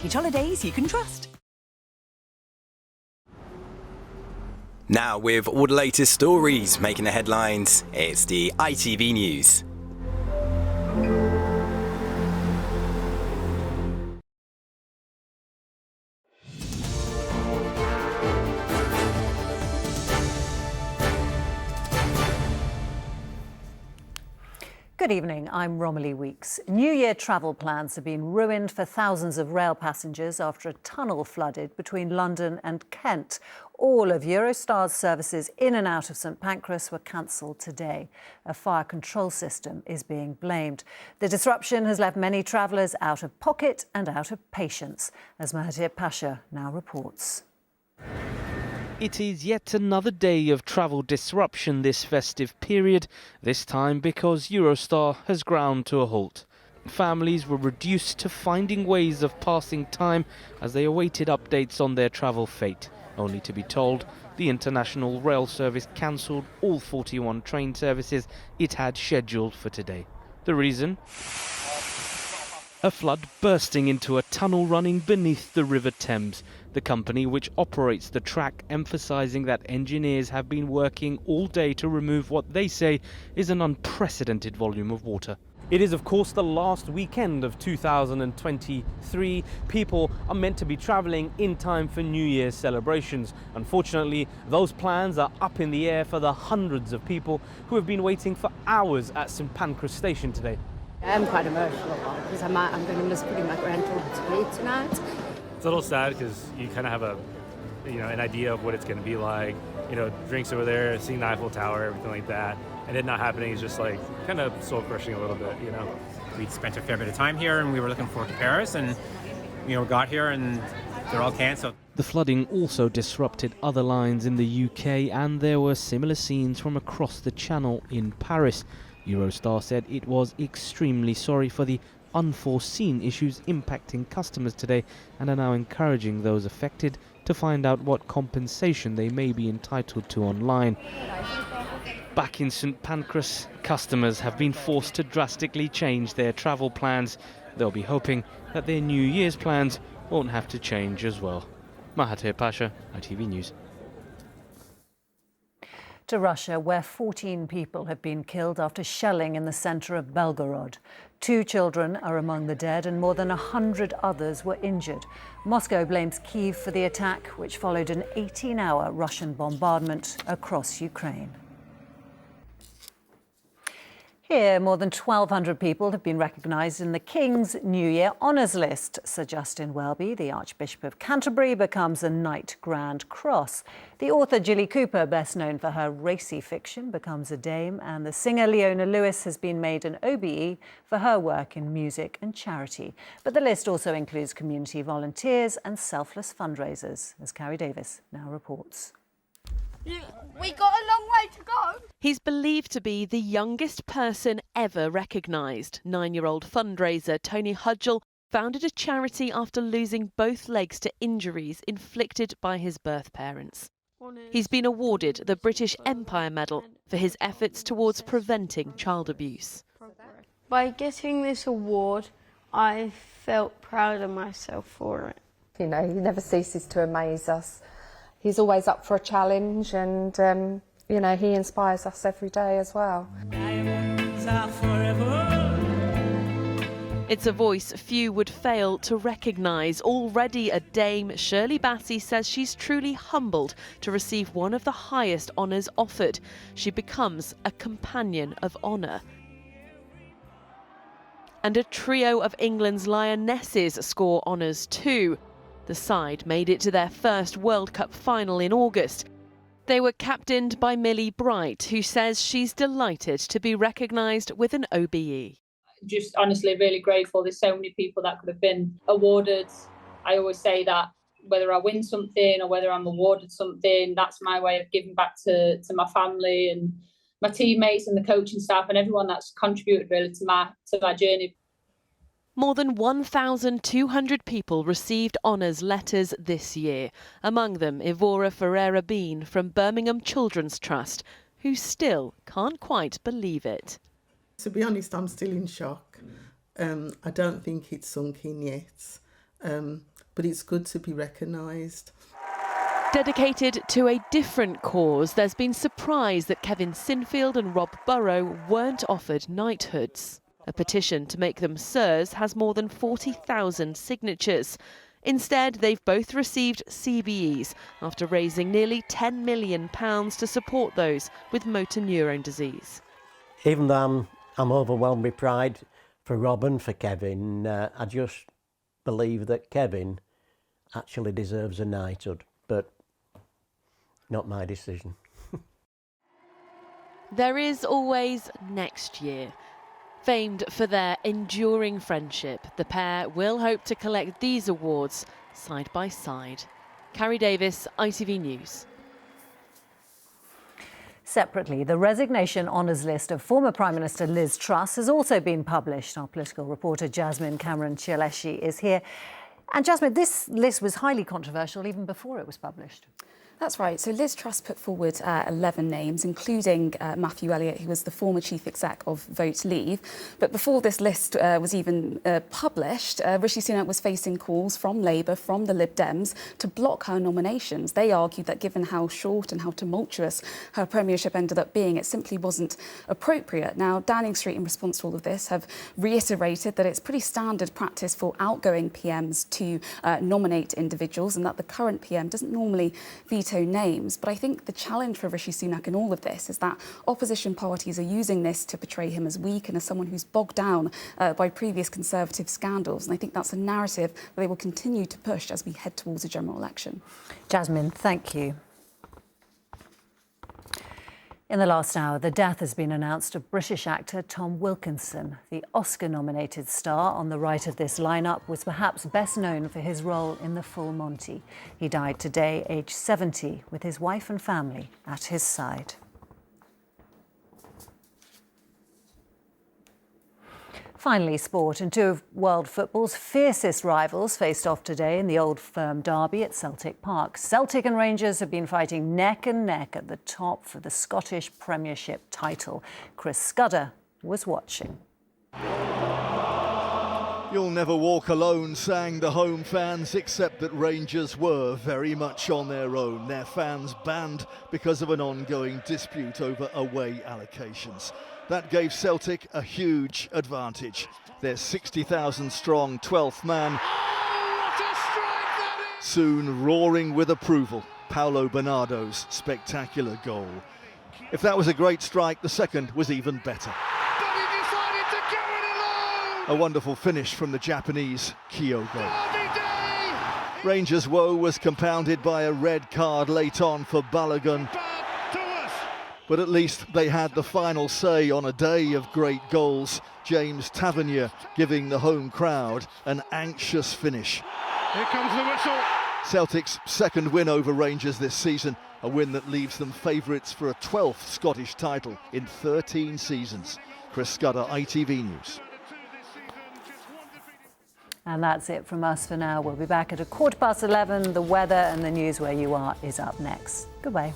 Beach holidays you can trust. Now, with all the latest stories making the headlines, it's the ITV News. Good evening, I'm Romilly Weeks. New Year travel plans have been ruined for thousands of rail passengers after a tunnel flooded between London and Kent. All of Eurostar's services in and out of St Pancras were cancelled today. A fire control system is being blamed. The disruption has left many travellers out of pocket and out of patience, as Mahathir Pasha now reports. It is yet another day of travel disruption this festive period, this time because Eurostar has ground to a halt. Families were reduced to finding ways of passing time as they awaited updates on their travel fate, only to be told the international rail service cancelled all 41 train services it had scheduled for today. The reason? A flood bursting into a tunnel running beneath the River Thames. The company which operates the track emphasising that engineers have been working all day to remove what they say is an unprecedented volume of water. It is, of course, the last weekend of 2023. People are meant to be travelling in time for New Year's celebrations. Unfortunately, those plans are up in the air for the hundreds of people who have been waiting for hours at St Pancras station today. I'm quite emotional because I'm going to miss putting my grandchildren to bed tonight. It's a little sad because you kind of have an idea of what it's going to be like. Drinks over there, seeing the Eiffel Tower, everything like that, and it not happening is just like kind of soul crushing a little bit. We'd spent a fair bit of time here, and we were looking forward to Paris, and got here, and they're all cancelled. The flooding also disrupted other lines in the UK, and there were similar scenes from across the Channel in Paris. Eurostar said it was extremely sorry for the unforeseen issues impacting customers today and are now encouraging those affected to find out what compensation they may be entitled to online. Back in St Pancras, customers have been forced to drastically change their travel plans. They'll be hoping that their New Year's plans won't have to change as well. Mahathir Pasha, ITV News. To Russia, where 14 people have been killed after shelling in the centre of Belgorod. 2 children are among the dead and more than 100 others were injured. Moscow blames Kyiv for the attack, which followed an 18-hour Russian bombardment across Ukraine. Here, more than 1,200 people have been recognised in the King's New Year Honours List. Sir Justin Welby, the Archbishop of Canterbury, becomes a Knight Grand Cross. The author Gilly Cooper, best known for her racy fiction, becomes a Dame, and the singer Leona Lewis has been made an OBE for her work in music and charity. But the list also includes community volunteers and selfless fundraisers, as Carrie Davis now reports. We got a long way to go. He's believed to be the youngest person ever recognised. 9-year-old fundraiser Tony Hudgell founded a charity after losing both legs to injuries inflicted by his birth parents. He's been awarded the British Empire Medal for his efforts towards preventing child abuse. By getting this award, I felt proud of myself for it. He never ceases to amaze us. He's always up for a challenge, and, he inspires us every day as well. It's a voice few would fail to recognise. Already a dame, Shirley Bassey says she's truly humbled to receive one of the highest honours offered. She becomes a Companion of Honour. And a trio of England's Lionesses score honours too. The side made it to their first World Cup final in August. They were captained by Millie Bright, who says she's delighted to be recognised with an OBE. Just honestly really grateful. There's so many people that could have been awarded. I always say that whether I win something or whether I'm awarded something, that's my way of giving back to my family and my teammates and the coaching staff and everyone that's contributed really to my journey. More than 1,200 people received honours letters this year. Among them, Ivora Ferreira-Bean from Birmingham Children's Trust, who still can't quite believe it. To be honest, I'm still in shock. I don't think it's sunk in yet. but it's good to be recognised. Dedicated to a different cause, there's been surprise that Kevin Sinfield and Rob Burrow weren't offered knighthoods. A petition to make them sirs has more than 40,000 signatures. Instead, they've both received CBEs after raising nearly £10 million to support those with motor neurone disease. Even though I'm overwhelmed with pride for Rob and for Kevin, I just believe that Kevin actually deserves a knighthood, but not my decision. There is always next year. Famed for their enduring friendship, the pair will hope to collect these awards side by side. Carrie Davis, ITV News. Separately, the resignation honours list of former Prime Minister Liz Truss has also been published. Our political reporter Jasmine Cameron-Chieleshi is here. And Jasmine, this list was highly controversial even before it was published. That's right. So Liz Truss put forward 11 names, including Matthew Elliott, who was the former chief exec of Vote Leave. But before this list was even published, Rishi Sunak was facing calls from Labour, from the Lib Dems, to block her nominations. They argued that given how short and how tumultuous her premiership ended up being, it simply wasn't appropriate. Now, Downing Street, in response to all of this, have reiterated that it's pretty standard practice for outgoing PMs to nominate individuals, and that the current PM doesn't normally veto names. But I think the challenge for Rishi Sunak in all of this is that opposition parties are using this to portray him as weak and as someone who's bogged down by previous Conservative scandals. And I think that's a narrative that they will continue to push as we head towards a general election. Jasmine, thank you. In the last hour, the death has been announced of British actor Tom Wilkinson. The Oscar-nominated star on the right of this lineup was perhaps best known for his role in The Full Monty. He died today, aged 70, with his wife and family at his side. Finally, sport, and two of world football's fiercest rivals faced off today in the Old Firm derby at Celtic Park. Celtic and Rangers have been fighting neck and neck at the top for the Scottish Premiership title. Chris Scudder was watching. You'll never walk alone, sang the home fans, except that Rangers were very much on their own. Their fans banned because of an ongoing dispute over away allocations. That gave Celtic a huge advantage. Their 60,000 strong 12th man soon roaring with approval. Paulo Bernardo's spectacular goal. If that was a great strike, the second was even better. A wonderful finish from the Japanese Kyogo. Rangers' woe was compounded by a red card late on for Balogun. But at least they had the final say on a day of great goals. James Tavernier giving the home crowd an anxious finish. Here comes the whistle. Celtic's second win over Rangers this season, a win that leaves them favourites for a 12th Scottish title in 13 seasons. Chris Scudder, ITV News. And that's it from us for now. We'll be back at 11:15. The weather and the news where you are is up next. Goodbye.